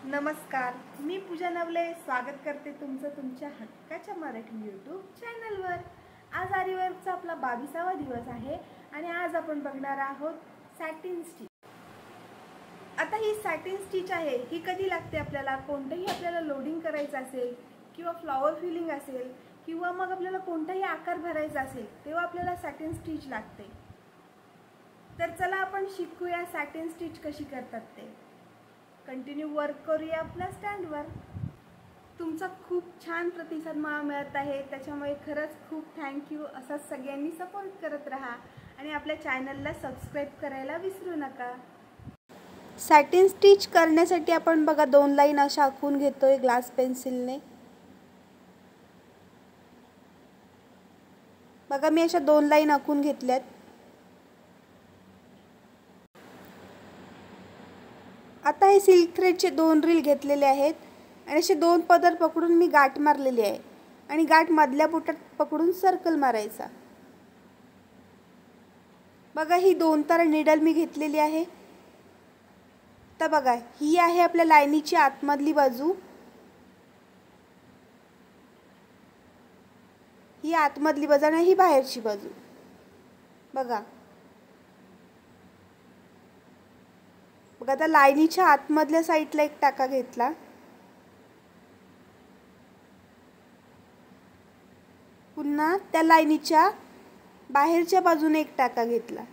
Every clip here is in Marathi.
नमस्कार, मी पूजा नवले स्वागत करते तुमचं तुमच्या हक्काच्या मराठी यूट्यूब चॅनलवर। आज आरीवर्कचा आपला 22वा दिवस आहे आणि आज आपण बघणार आहोत सॅटिन स्टिच। आता ही सॅटिन स्टिच आहे ही कधी लागते आपल्याला? कोणतेही आपल्याला लोडिंग करायचं असेल किंवा फ्लॉवर फिलिंग असेल किंवा मग आपल्याला कोणताही आकार भरायचा असेल तेव्हा आपल्याला सॅटिन स्टिच लागते। तर चला आपण शिकूया सॅटिन स्टिच कशी करतात ते। कंटिन्यू वर्क करूया आपल्या स्टँडवर। तुमचा खूप छान प्रतिसाद मला मिळत आहे, त्याच्यामुळे खरंच खूप थँक्यू। असंच सगळ्यांनी सपोर्ट करत राहा आणि आपल्या चॅनलला सबस्क्राईब करायला विसरू नका। सॅटिन स्टिच करण्यासाठी आपण बघा 2 लाईन अशा आखून घेतोय ग्लास पेन्सिलने। बघा मी अशा 2 लाईन आखून घेतल्यात। आता हे सिल्क थ्रेडचे 2 रील घेतलेले आहेत आणि असे 2 पदर पकडून मी गाठ मारलेली आहे आणि गाठ मधल्या बोटात पकडून सर्कल मारायचा। बघा ही 2 तार नीडल मी घेतलेली आहे। तर बघा ही आहे आपल्या लाईनीची आतमधली बाजू, ही आतमधली बाजू आणि ही बाहेरची बाजू। बघा बघा आता लाईनीच्या आतमधल्या साईडला एक टाका घेतला, पुन्हा त्या लाईनीच्या बाहेरच्या बाजूने एक टाका घेतला,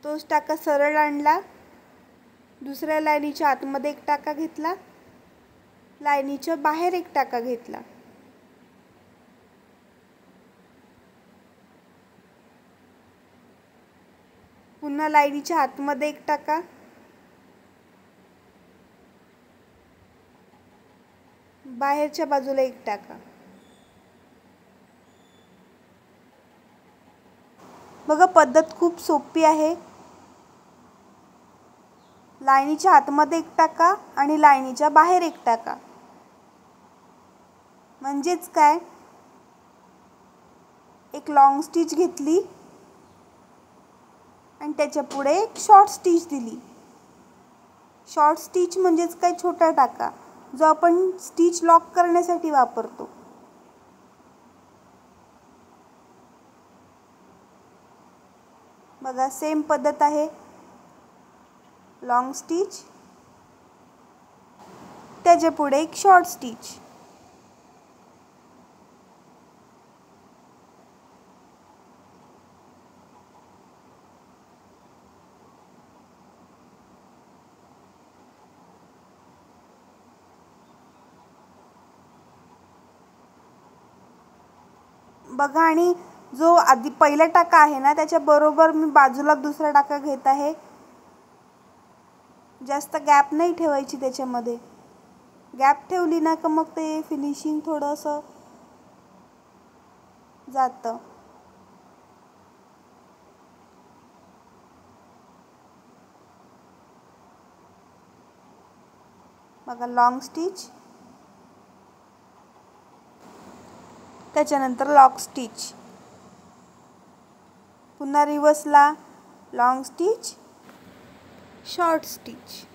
तोच टाका सरळ आणला, दुसऱ्या लाईनीच्या आतमध्ये एक टाका घेतला, लाईनीच्या बाहेर एक टाका घेतला, पुन्हा लाईनीच्या आतमध्ये एक टाका, बाहेरच्या बाजूला एक टाका। बघा पद्धत खूप सोपी आहे। लाईनीच्या आतमध्ये एक टाका आणि लाईनीच्या बाहेर एक टाका, म्हणजेच काय, एक लॉंग स्टिच घेतली आणि त्याच्या पुढे एक शॉर्ट स्टिच दिली। शॉर्ट स्टिच म्हणजेच काय, छोटा टाका जो आपण स्टिच लॉक करण्यासाठी वापरतो। बघा सेम पद्धत आहे, लॉंग स्टिच, त्याच्या पुढे एक शॉर्ट स्टिच। बघा आणि जो आधी पहिला टाका आहे ना त्याच्या बरोबर मी बाजूला दुसरा टाका घेत आहे। जास्त गॅप नाही ठेवायची त्याच्यामध्ये, गॅप ठेवली ना का मग ते फिनिशिंग थोडंसं जातं। बघा लॉंग स्टिच, त्याच्यानंतर लॉक स्टिच, पुन्हा रिवर्सला लॉंग स्टिच, शॉर्ट स्टिच।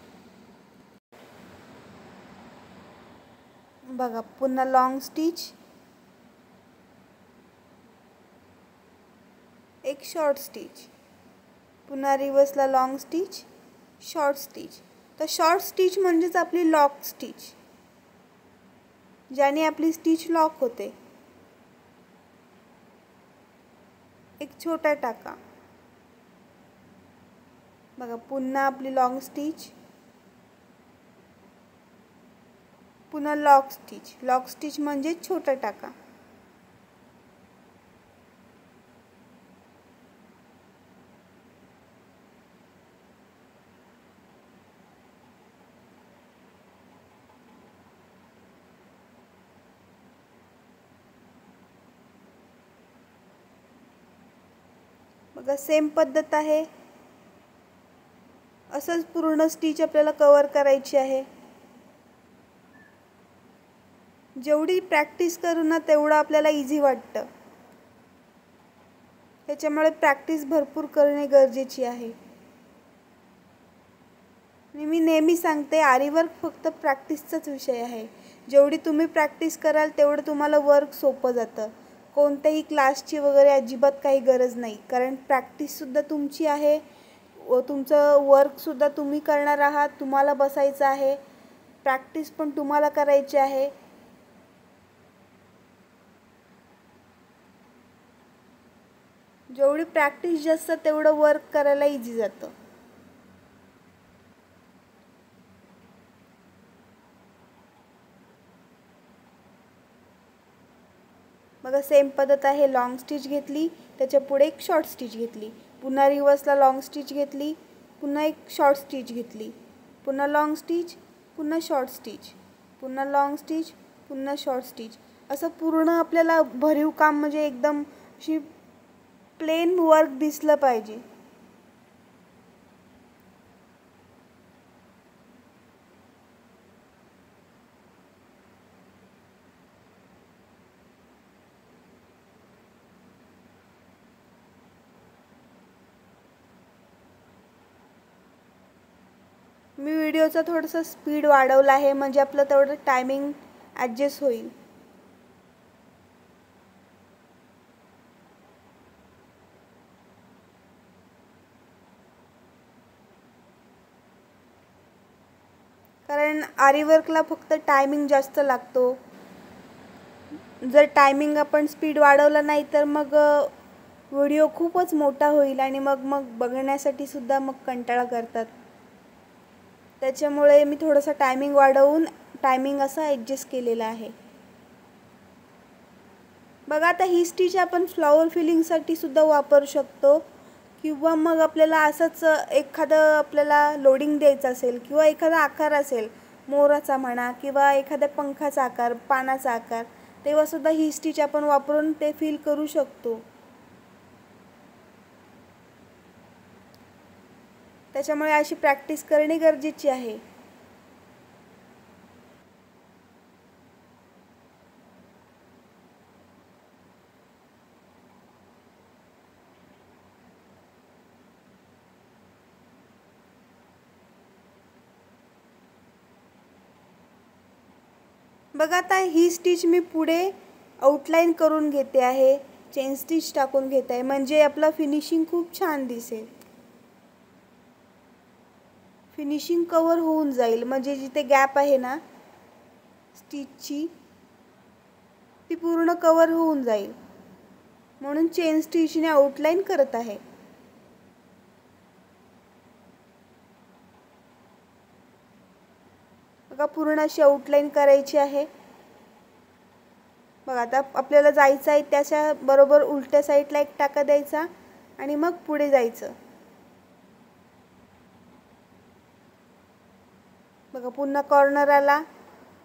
बघा पुन्हा लॉंग स्टिच, एक शॉर्ट स्टिच, पुन्हा रिवर्सला लॉंग स्टिच, शॉर्ट स्टिच। तर शॉर्ट स्टिच म्हणजेच आपली लॉक स्टिच, ज्याने आपली स्टिच लॉक होते। एक छोटा टाका, बघा पुन्हा आपली लॉंग स्टिच, पुन्हा लॉक स्टिच। लॉक स्टिच म्हणजे छोटा टाका। बघा सेम पद्धत आहे, असंच पूर्ण स्टिच आपल्याला कव्हर करायची आहे। जेवढी प्रॅक्टिस करू ना तेवढं आपल्याला इझी वाटतं। त्याच्यामुळे प्रॅक्टिस भरपूर करणे गरजेची आहे। मी नेहमी सांगते आरीवर्क फक्त प्रॅक्टिसचाच विषय आहे. जेवढी तुम्ही प्रॅक्टिस कराल तेवढं तुम्हाला वर्क सोपं जातं. कोणत्याही क्लासची वगैरे अजिबात काही गरज नाही, कारण प्रॅक्टिससुद्धा तुमची आहे व तुमचं वर्कसुद्धा तुम्ही करणार आहात. तुम्हाला बसायचं आहे, प्रॅक्टिस पण तुम्हाला करायची आहे. जेवढी प्रॅक्टिस जास्त तेवढं वर्क करायला इझी जातं. बघा सेम पद्धत आहे. लॉंग स्टिच घेतली, त्याच्या पुढे एक शॉर्ट स्टिच घेतली, पुन्हा रिवर्सला लॉंग स्टिच घेतली, पुन्हा एक शॉर्ट स्टिच घेतली, पुन्हा लॉंग स्टिच, पुन्हा शॉर्ट स्टिच, पुन्हा लॉंग स्टिच, पुन्हा शॉर्ट स्टिच. असं पूर्ण आपल्याला भरीव काम म्हणजे एकदम अशी प्लेन वर्क दिसलं पाहिजे. मी व्हिडिओचा थोडंसं स्पीड वाढवला आहे म्हणजे आपलं तेवढं टायमिंग ॲडजस्ट होईल. कारण आरीवर्कला फक्त टायमिंग जास्त लागतो. जर टायमिंग आपण स्पीड वाढवला नाही तर मग व्हिडिओ खूपच मोठा होईल आणि मग बघण्यासाठी सुद्धा मग कंटाळा करतात. त्याच्यामुळे मी थोडंसं टायमिंग वाढवून टायमिंग असा ॲडजस्ट केलेला आहे. बघा आता ही स्टिच आपण फ्लॉवर फिलिंगसाठी सुद्धा वापरू शकतो, किंवा मग आपल्याला असंच एखादं आपल्याला लोडिंग द्यायचं असेल किंवा एखादा आकार असेल मोराचा म्हणा किंवा एखाद्या पंखाचा आकार, पानाचा आकार, तेव्हासुद्धा ही स्टिच आपण वापरून ते फिल करू शकतो. त्याच्यामुळे अशी प्रॅक्टिस करणे गरजेची आहे. बघा आता ही स्टिच मी पुढे आउटलाईन करून घेते आहे, चेन स्टिच टाकून घेत आहे, म्हणजे आपलं फिनिशिंग खूप छान दिसेल. फिनिशिंग कवर होऊन जाईल, म्हणजे जिथे गॅप आहे ना स्टिचची ती पूर्ण कवर होऊन जाईल, म्हणून चेन स्टिचने आउटलाईन करत आहे. बघा पूर्ण अशी आउटलाईन करायची आहे. बघा आता आपल्याला जायचं आहे त्याच्या बरोबर उलट्या साईडला एक टाका द्यायचा आणि मग पुढे जायचं. बघा पुन्हा कॉर्नराला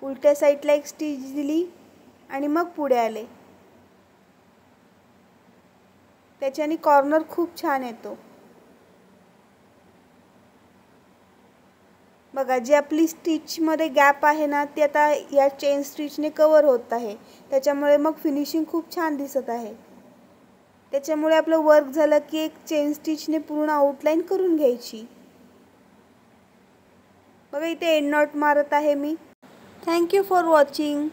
उलट्या साईडला एक स्टिच दिली आणि मग पुढे आले. त्याच्याने कॉर्नर खूप छान येतो. बघा जी आपली स्टिचमध्ये गॅप आहे ना ती आता या चेन स्टिचने कवर होत आहे, त्याच्यामुळे मग फिनिशिंग खूप छान दिसत आहे. त्याच्यामुळे आपलं वर्क झालं की एक चेन स्टिचने पूर्ण आउटलाईन करून घ्यायची. बघा इथे एंड नॉट मारत आहे मी. Thank you for watching.